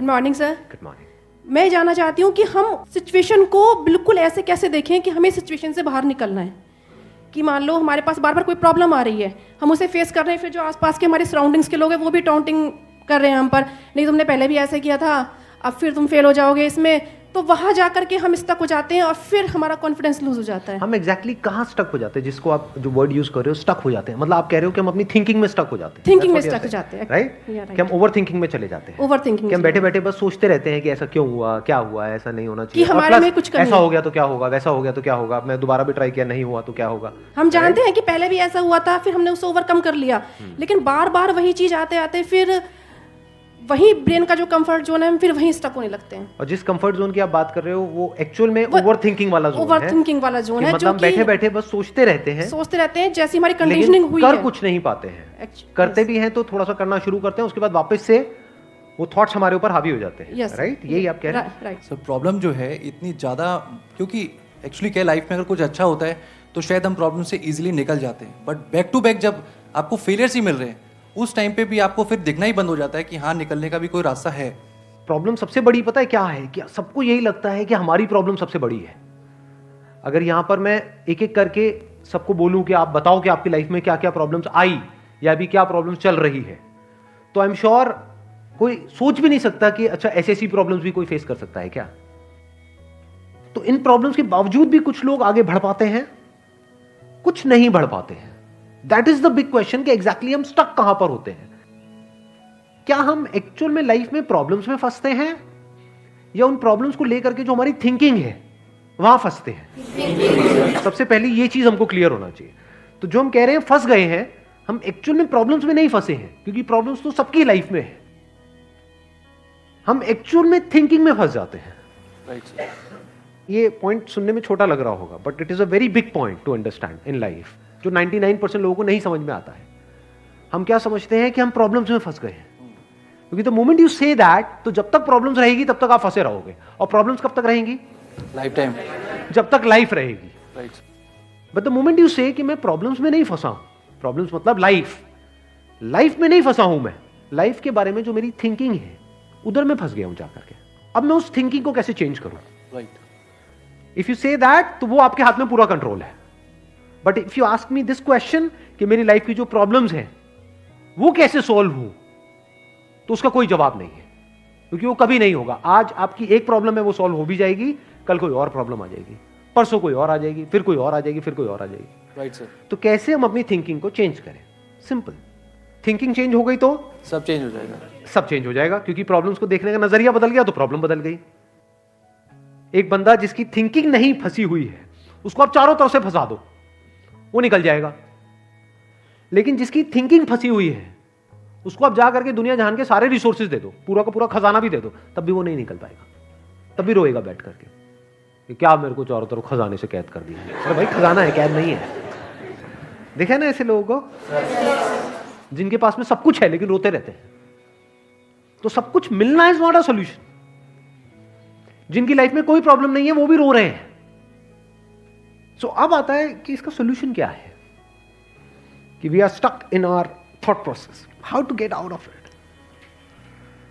Good morning sir. Good morning. मैं जानना चाहती हूँ कि हम सिचुएशन को बिल्कुल ऐसे कैसे देखें कि हमें सिचुएशन से बाहर निकलना है। कि मान लो हमारे पास बार बार कोई प्रॉब्लम आ रही है, हम उसे फेस कर रहे हैं, फिर जो आसपास के हमारे सराउंडिंग्स के लोग हैं वो भी टाउंटिंग कर रहे हैं हम पर, नहीं तुमने पहले भी ऐसे किया था, अब फिर तुम फेल हो जाओगे इसमें। तो वहाँ जा करके हम स्टक हो जाते हैं और फिर हमारा कॉन्फिडेंस लूज हो जाता है। हम एग्जैक्टली कहाँ स्टक हो जाते हैं, जिसको आप जो वर्ड यूज कर रहे हो स्टक हो जाते हैं, मतलब आप कह रहे हो कि हम अपनी थिंकिंग में स्टक हो जाते हैं। थिंकिंग में स्टक हो जाते हैं, राइट? कि हम ओवर थिंकिंग में चले जाते हैं। ओवर थिंकिंग कि हम बैठे बैठे बस सोचते रहते हैं कि ऐसा क्यों हुआ, क्या हुआ, ऐसा नहीं होना चाहिए, कि हमारे में कुछ कमी ऐसा हो गया तो क्या होगा, वैसा हो गया तो क्या होगा, मैं दोबारा भी ट्राई किया नहीं हुआ तो क्या होगा। हम जानते हैं कि पहले भी ऐसा हुआ था, फिर हमने उसे ओवरकम कर लिया, लेकिन बार बार वही चीज आते आते फिर वही ब्रेन का जो कंफर्ट जोन है हम फिर वहीं स्टक होने लगते हैं। और जिस कंफर्ट जोन की आप बात कर रहे हो वो एक्चुअल में ओवर थिंकिंग वाला जोन है। ओवर थिंकिंग वाला जोन है, मतलब बैठे बैठे बस सोचते रहते हैं जैसी हमारी कंडीशनिंग हुई है, कर कुछ नहीं पाते हैं। करते भी हैं तो थोड़ा सा करना शुरू करते हैं, उसके बाद वापस से वो थॉट्स हमारे ऊपर हावी हो जाते हैं। राइट? यही आप कह रहे हैं। राइट सर, प्रॉब्लम जो है इतनी ज़्यादा, क्योंकि एक्चुअली क्या लाइफ में अगर कुछ अच्छा होता है तो शायद हम प्रॉब्लम से इजीली निकल जाते हैं, बट बैक टू बैक जब आपको फेलियर्स ही मिल रहे हैं उस टाइम पे भी आपको फिर दिखना ही बंद हो जाता है कि हाँ, निकलने का भी कोई रास्ता है। प्रॉब्लम सबसे बड़ी पता है क्या है? कि सबको यही लगता है कि हमारी प्रॉब्लम सबसे बड़ी है। अगर यहां पर मैं एक एक करके सबको बोलूं कि आप बताओ कि आपकी लाइफ में क्या क्या प्रॉब्लम्स आई या अभी क्या प्रॉब्लम्स चल रही है, तो आई एम श्योर कोई सोच भी नहीं सकता कि अच्छा ऐसी ऐसी प्रॉब्लम्स भी कोई फेस कर सकता है क्या। तो इन प्रॉब्लम्स के बावजूद भी कुछ लोग आगे बढ़ पाते हैं, कुछ नहीं बढ़ पाते हैं। That is the big question कि एग्जैक्टली हम स्टक कहां पर होते हैं। क्या हम एक्चुअल में लाइफ में प्रॉब्लम्स में फंसते हैं या उन प्रॉब्लम्स को लेकर के जो हमारी थिंकिंग है वहां फंसते हैं? सबसे पहले ये चीज हमको क्लियर होना चाहिए। तो जो हम कह रहे हैं फंस गए हैं, हम एक्चुअल में प्रॉब्लम्स में नहीं फंसे हैं, क्योंकि प्रॉब्लम्स तो सबकी लाइफ में है। हम एक्चुअल में थिंकिंग में फंस जाते हैं। ये पॉइंट सुनने में छोटा लग रहा होगा, but it is a very big point two understand in life, जो 99% लोगों को नहीं समझ में आता है। हम क्या समझते हैं कि हम प्रॉब्लम्स में फंस गए हैं, क्योंकि the moment you say that, तो जब तक प्रॉब्लम्स रहेगी तब तक आप फंसे रहोगे। और प्रॉब्लम्स कब तक रहेंगी? लाइफ टाइम, जब तक लाइफ रहेगी। बट द मोमेंट यू से कि मैं प्रॉब्लम्स में नहीं फंसा हूं, प्रॉब्लम्स मतलब लाइफ में नहीं फंसा हूं, मैं लाइफ के बारे में जो मेरी थिंकिंग है उधर मैं फंस गया हूं जाकर के। अब मैं उस थिंकिंग को कैसे चेंज करूं? इफ यू से दैट, तो वो आपके हाथ में पूरा कंट्रोल है। But if you ask me this question कि मेरी लाइफ की जो प्रॉब्लम्स हैं वो कैसे सॉल्व हो, तो उसका कोई जवाब नहीं है, क्योंकि वो कभी नहीं होगा। आज आपकी एक प्रॉब्लम है, वो सॉल्व हो भी जाएगी, कल कोई और प्रॉब्लम आ जाएगी, परसों कोई और आ जाएगी, फिर कोई और आ जाएगी, फिर कोई और आ जाएगी। Right sir. तो कैसे हम अपनी थिंकिंग को चेंज करें? सिंपल। थिंकिंग चेंज हो गई तो सब चेंज हो जाएगा। सब चेंज हो जाएगा, क्योंकि प्रॉब्लम्स को देखने का नजरिया बदल गया तो प्रॉब्लम बदल गई। एक बंदा जिसकी थिंकिंग नहीं फंसी हुई है, उसको आप चारों तरफ से फंसा दो, वो निकल जाएगा। लेकिन जिसकी थिंकिंग फंसी हुई है, उसको आप जा करके दुनिया जहान के सारे रिसोर्सेज दे दो, पूरा का पूरा खजाना भी दे दो, तब भी वो नहीं निकल पाएगा, तब भी रोएगा बैठ करके कि क्या मेरे को चारों तरफ खजाने से कैद कर दिया। अरे भाई, खजाना है, कैद नहीं है। देखा ना ऐसे लोगों को जिनके पास में सब कुछ है लेकिन रोते रहते हैं। तो सब कुछ मिलना इज नॉट अ सॉल्यूशन। जिनकी लाइफ में कोई प्रॉब्लम नहीं है वो भी रो रहे हैं। सो अब आता है कि इसका सॉल्यूशन क्या है, कि we are stuck in our thought process, how to get out of it.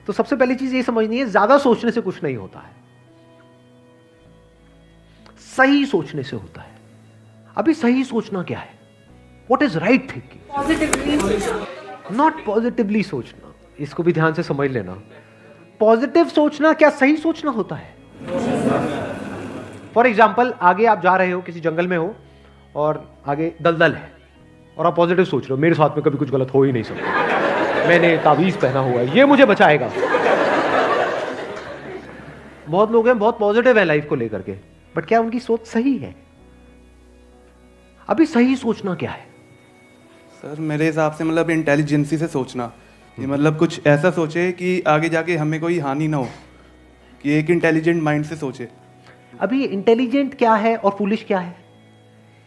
तो सबसे पहली चीज ये समझनी है, ज्यादा सोचने से कुछ नहीं होता है, सही सोचने से होता है। अभी सही सोचना क्या है? What is right thinking? Positively, not positively सोचना। इसको भी ध्यान से समझ लेना। पॉजिटिव सोचना क्या सही सोचना होता है? फॉर एग्जाम्पल, आगे आप जा रहे हो, किसी जंगल में हो और आगे दलदल है और आप पॉजिटिव सोच रहे हो, मेरे साथ में कभी कुछ गलत हो ही नहीं सकता, मैंने ताबीज पहना हुआ है, ये मुझे बचाएगा। बहुत लोग हैं बहुत पॉजिटिव है लाइफ को लेकर के, बट क्या उनकी सोच सही है? अभी सही सोचना क्या है? सर मेरे हिसाब से मतलब इंटेलिजेंसी से सोचना, ये मतलब कुछ ऐसा सोचे कि आगे जाके हमें कोई हानि ना हो, कि एक इंटेलिजेंट माइंड से सोचे। अभी इंटेलिजेंट क्या है और फूलिश क्या है?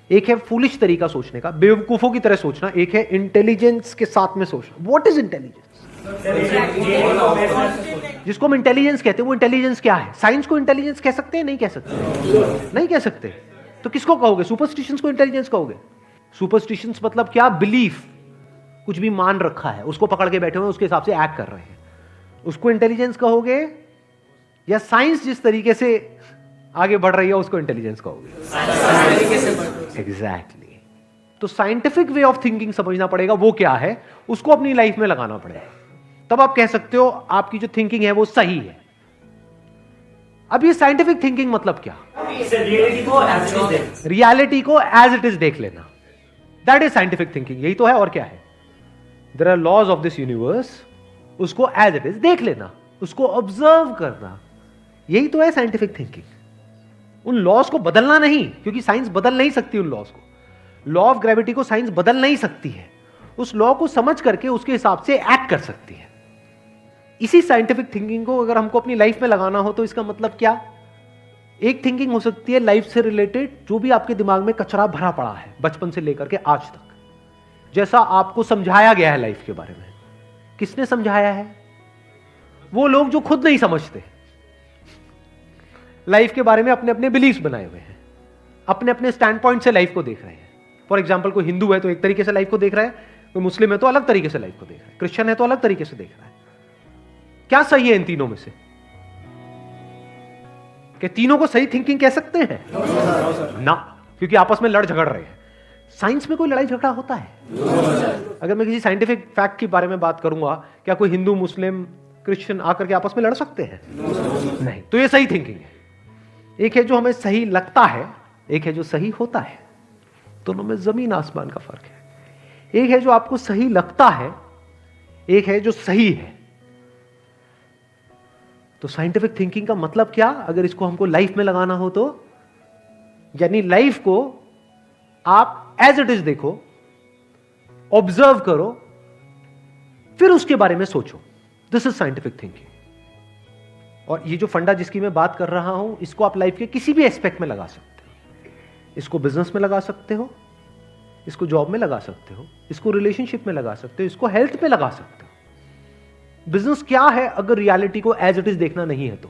एक है फूलिश तरीका सोचने का, बेवकूफों की तरह सोचना, एक है इंटेलिजेंस के साथ में सोचना। What is intelligence? जिसको हम इंटेलिजेंस कहते हैं वो इंटेलिजेंस क्या है? साइंस को इंटेलिजेंस कह सकते हैं? नहीं कह सकते। नहीं कह सकते। तो किसको कहोगे? सुपरस्टिशंस को इंटेलिजेंस कहोगे? सुपरस्टिशंस मतलब क्या? बिलीफ, कुछ भी मान रखा है उसको पकड़ के बैठे हुए उसके हिसाब से एक्ट कर रहे हैं। उसको इंटेलिजेंस कहोगे या साइंस जिस तरीके से आगे बढ़ रही है उसको इंटेलिजेंस कहोगे? एग्जैक्टली। तो साइंटिफिक वे ऑफ थिंकिंग समझना पड़ेगा, वो क्या है, उसको अपनी लाइफ में लगाना पड़ेगा, तब आप कह सकते हो आपकी जो थिंकिंग है वो सही है। अब ये साइंटिफिक थिंकिंग मतलब क्या? रियलिटी को एज इट इज देख लेना, दैट इज साइंटिफिक थिंकिंग। यही तो है, और क्या है? There are laws of this universe, उसको एज इट इज देख लेना, उसको ऑब्जर्व करना, यही तो है साइंटिफिक थिंकिंग। उन लॉज को बदलना नहीं, क्योंकि साइंस बदल नहीं सकती उन लॉज को। लॉ ऑफ ग्रेविटी को साइंस बदल नहीं सकती है, उस लॉ को समझ करके उसके हिसाब से एक्ट कर सकती है। इसी साइंटिफिक थिंकिंग को अगर हमको अपनी लाइफ में लगाना हो तो इसका मतलब क्या? एक थिंकिंग हो सकती है लाइफ से रिलेटेड, जो भी आपके दिमाग में कचरा भरा पड़ा है बचपन से लेकर के आज तक, जैसा आपको समझाया गया है लाइफ के बारे में। किसने समझाया है? वो लोग जो खुद नहीं समझते, लाइफ के बारे में अपने अपने बिलीफ बनाए हुए हैं, अपने अपने स्टैंड पॉइंट से लाइफ को देख रहे हैं। फॉर एग्जाम्पल, कोई हिंदू है तो एक तरीके से लाइफ को देख रहा है, कोई मुस्लिम है तो अलग तरीके से लाइफ को देख रहा है, क्रिश्चियन है तो अलग तरीके से देख रहा है। क्या सही है इन तीनों में से? कि तीनों को सही थिंकिंग कह सकते हैं? ना, क्योंकि आपस में लड़ झगड़ रहे हैं। साइंस में कोई लड़ाई झगड़ा होता है? अगर मैं किसी साइंटिफिक फैक्ट के बारे में बात करूंगा, क्या कोई हिंदू, मुस्लिम, क्रिश्चियन आकर के आपस में लड़ सकते हैं? नहीं। तो ये सही थिंकिंग है। एक है जो हमें सही लगता है, एक है जो सही होता है। दोनों में जमीन आसमान का फर्क है। एक है जो आपको सही लगता है, एक है जो सही है। तो साइंटिफिक थिंकिंग का मतलब क्या, अगर इसको हमको लाइफ में लगाना हो तो, यानी लाइफ को आप एज इट इज देखो, ऑब्जर्व करो, फिर उसके बारे में सोचो। This is scientific thinking. और ये जो फंडा जिसकी मैं बात कर रहा हूं, इसको आप लाइफ के किसी भी एस्पेक्ट में लगा सकते हो। इसको बिजनेस में लगा सकते हो, इसको जॉब में लगा सकते हो, इसको रिलेशनशिप में लगा सकते हो, इसको हेल्थ में लगा सकते हो। बिजनेस क्या है अगर रियलिटी को एज इट इज देखना नहीं है तो?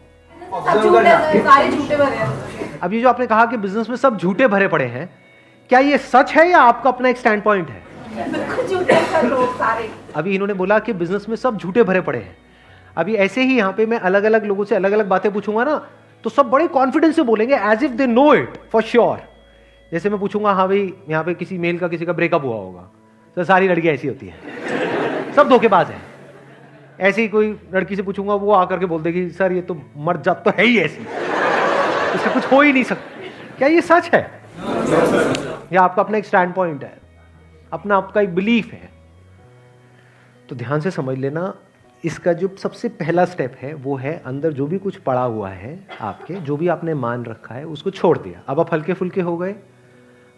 अब ये जो आपने कहा कि बिजनेस में सब झूठे भरे पड़े हैं, क्या ये सच है या आपका अपना एक स्टैंड पॉइंट है? अभी इन्होंने बोला कि बिजनेस में सब झूठे भरे पड़े हैं। अभी ऐसे ही यहाँ पे मैं अलग अलग लोगों से अलग अलग बातें पूछूंगा ना, तो सब बड़े कॉन्फिडेंस से बोलेंगे, as if they know it for sure. जैसे मैं पूछूंगा, हाँ भाई यहाँ पे किसी मेल का किसी का ब्रेकअप हुआ होगा, तो सारी लड़कियां ऐसी होती हैं, सब धोखेबाज हैं। ऐसे ही कोई लड़की से पूछूंगा, वो आकर के बोल देगी, सर ये तो मर्द जात तो है ही ऐसी, इससे कुछ हो ही नहीं सकता। क्या ये सच है या आपका अपना एक स्टैंड पॉइंट है, अपना आपका एक बिलीफ है? तो ध्यान से समझ लेना, इसका जो सबसे पहला स्टेप है वो है अंदर जो भी कुछ पड़ा हुआ है आपके, जो भी आपने मान रखा है उसको छोड़ दिया। अब आप हल्के फुल्के हो गए,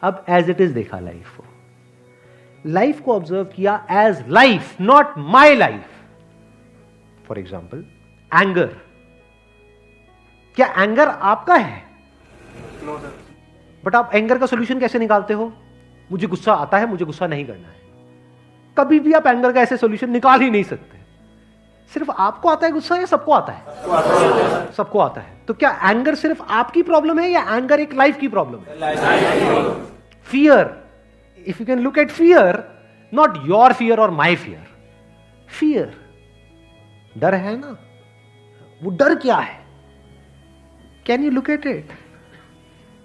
अब एज इट इज देखा लाइफ को, लाइफ को ऑब्जर्व किया as life, not my life. For example, anger, क्या एंगर आपका है? बट आप एंगर का सोल्यूशन कैसे निकालते हो? मुझे गुस्सा आता है, मुझे गुस्सा नहीं करना है। कभी भी आप एंगर का ऐसे सोल्यूशन निकाल ही नहीं सकते। सिर्फ आपको आता है गुस्सा या सबको आता है? सबको आता है। तो क्या एंगर सिर्फ आपकी प्रॉब्लम है या एंगर एक लाइफ की प्रॉब्लम है? Fear, if you can look at fear, not your fear और माई फियर, फियर, डर है ना, वो डर क्या है? Can you look at it?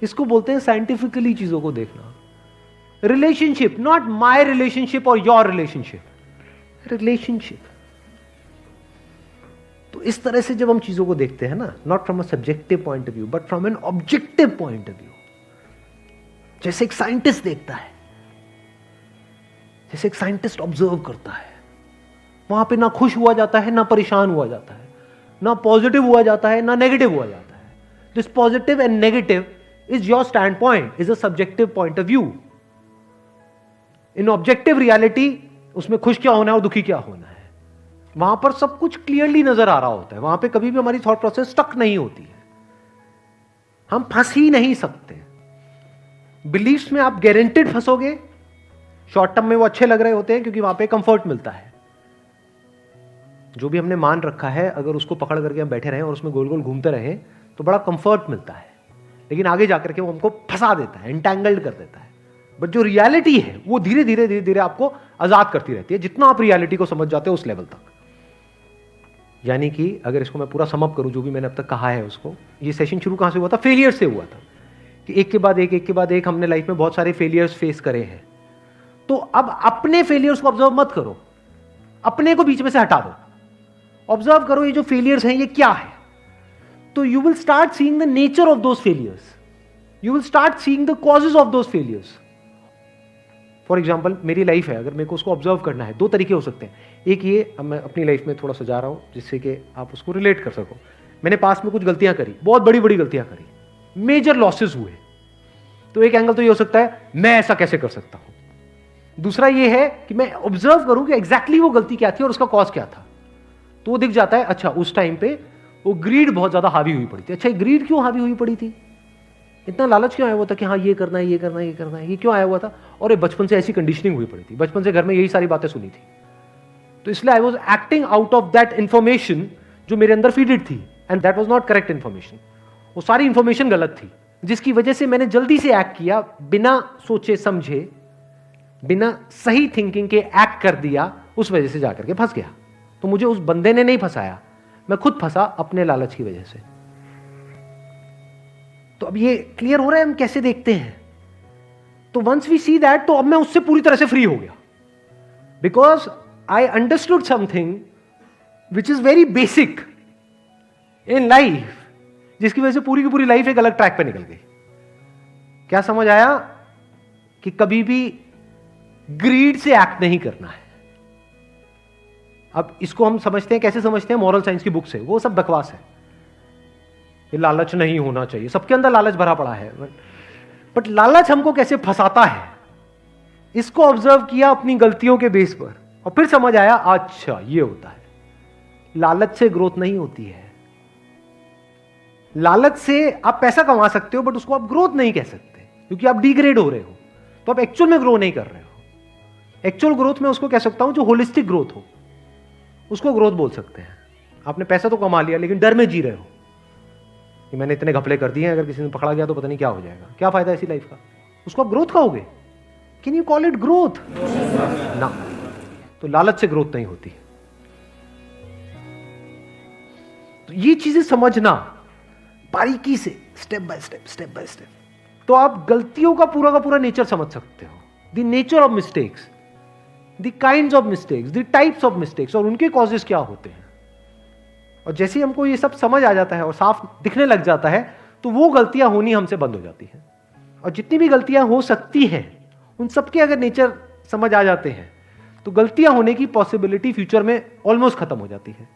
इसको बोलते हैं साइंटिफिकली चीजों को देखना। रिलेशनशिप, नॉट माई रिलेशनशिप और योर रिलेशनशिप, रिलेशनशिप। तो इस तरह से जब हम चीजों को देखते हैं ना, not from a subjective point of view but from an objective point of view, जैसे एक साइंटिस्ट देखता है, जैसे एक साइंटिस्ट ऑब्जर्व करता है, वहां पे ना खुश हुआ जाता है, ना परेशान हुआ जाता है, ना पॉजिटिव हुआ जाता है, ना नेगेटिव हुआ जाता है। This positive and negative is your stand point, is a subjective point of view. In objective reality, उसमें खुश क्या होना है और दुखी क्या होना है, वहां पर सब कुछ क्लियरली नजर आ रहा होता है। वहां पे कभी भी हमारी थॉट प्रोसेस स्टक नहीं होती है, हम फंस ही नहीं सकते। बिलीफ्स में आप गारंटेड फंसोगे। शॉर्ट टर्म में वो अच्छे लग रहे होते हैं क्योंकि वहां पे कंफर्ट मिलता है। जो भी हमने मान रखा है, अगर उसको पकड़ करके हम बैठे रहें और उसमें गोल गोल घूमते रहें तो बड़ा कंफर्ट मिलता है, लेकिन आगे जाकर के वो हमको फंसा देता है, एंटैंगल्ड कर देता है। बट जो रियलिटी है वो धीरे धीरे धीरे धीरे आपको आजाद करती रहती है, जितना आप रियलिटी को समझ जाते हो उस लेवल तक। यानी कि अगर इसको मैं पूरा समअप करूं, जो भी मैंने अब तक कहा है उसको, ये सेशन शुरू कहां से हुआ था? फेलियर से हुआ था कि एक के बाद एक हमने लाइफ में बहुत सारे फेलियर्स फेस करे हैं। तो अब अपने फेलियर्स को ऑब्जर्व मत करो, अपने को बीच में से हटा दो, ऑब्जर्व करो ये जो फेलियर्स हैं ये क्या है। तो you will start seeing the nature of those failures, you will start seeing the causes of those failures. For example मेरी लाइफ है, अगर मेरे को उसको ऑब्जर्व करना है, दो तरीके हो सकते हैं। एक ये, अब मैं अपनी लाइफ में थोड़ा सा जा रहा हूं जिससे कि आप उसको रिलेट कर सको। मैंने पास में कुछ गलतियां करी, बहुत बड़ी बड़ी गलतियां करी, मेजर लॉसेस हुए। तो एक एंगल तो ये हो सकता है मैं ऐसा कैसे कर सकता हूं। दूसरा ये है कि मैं ऑब्जर्व करूं कि एग्जैक्टली वो गलती क्या थी और उसका कॉज क्या था। तो वो दिख जाता है, अच्छा उस टाइम पे वो ग्रीड बहुत ज्यादा हावी हुई पड़ी थी। अच्छा ग्रीड क्यों हावी हुई पड़ी थी, इतना लालच क्यों आया हुआ था कि हाँ ये करना है, ये करना है, ये करना है, ये क्यों आया हुआ था? और ये बचपन से ऐसी कंडीशनिंग हुई पड़ी थी, बचपन से घर में यही सारी बातें सुनी थी। तो इसलिए I was acting out of that information जो मेरे अंदर फीडेड थी, and that was not correct information. वो सारी इंफॉर्मेशन गलत थी, जिसकी वजह से मैंने जल्दी से एक्ट किया, बिना सोचे समझे, बिना सही थिंकिंग के एक्ट कर दिया, उस वजह से जाकर के फंस गया। तो मुझे उस बंदे ने नहीं फंसाया, मैं खुद फंसा अपने लालच की वजह से। तो अब ये क्लियर हो रहा है हम कैसे देखते हैं। तो वंस वी सी दैट, तो अब मैं उससे पूरी तरह से फ्री हो गया, because I understood something which is very basic in life, जिसकी वजह से पूरी की पूरी लाइफ एक अलग ट्रैक पे निकल गई। क्या समझ आया? कि कभी भी ग्रीड से एक्ट नहीं करना है। अब इसको हम समझते हैं, कैसे समझते हैं? मॉरल साइंस की बुक से। वो सब बकवास है, ये लालच नहीं होना चाहिए, सबके अंदर लालच भरा पड़ा है। बट लालच हमको कैसे फंसाता है, इसको ऑब्जर्व किया अपनी गलतियों के बेस पर, और फिर समझ आया अच्छा ये होता है। लालच से ग्रोथ नहीं होती है। लालच से आप पैसा कमा सकते हो, बट उसको आप ग्रोथ नहीं कह सकते, क्योंकि आप डिग्रेड हो रहे हो, तो आप एक्चुअल में ग्रो नहीं कर रहे हो। एक्चुअल ग्रोथ में उसको कह सकता हूं जो होलिस्टिक ग्रोथ हो, उसको ग्रोथ बोल सकते हैं। आपने पैसा तो कमा लिया, लेकिन डर में जी रहे हो कि मैंने इतने घपले कर दिए हैं, अगर किसी ने पकड़ा गया तो पता नहीं क्या हो जाएगा, क्या फायदा ऐसी लाइफ का। उसको आप ग्रोथ कहोगे? Can you call it growth? ना। तो लालच से ग्रोथ नहीं होती। तो ये चीजें समझना बारीकी से, स्टेप बाय स्टेप, तो आप गलतियों का पूरा नेचर समझ सकते हो। The nature of mistakes, the kinds of mistakes, the types of mistakes, और उनके कॉजेस क्या होते हैं। और जैसे ही हमको ये सब समझ आ जाता है और साफ दिखने लग जाता है, तो वो गलतियां होनी हमसे बंद हो जाती हैं। और जितनी भी गलतियां हो सकती हैं, उन सबके अगर नेचर समझ आ जाते हैं, तो गलतियां होने की पॉसिबिलिटी फ्यूचर में ऑलमोस्ट खत्म हो जाती है।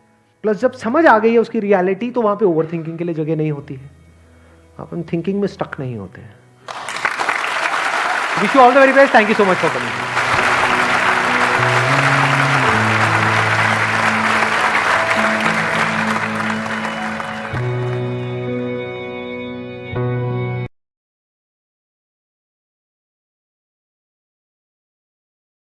प्लस जब समझ आ गई है उसकी रियलिटी, तो वहां पे ओवर थिंकिंग के लिए जगह नहीं होती है, अपन थिंकिंग में स्टक नहीं होते हैं। Wish you all the very best, thank you so much for coming.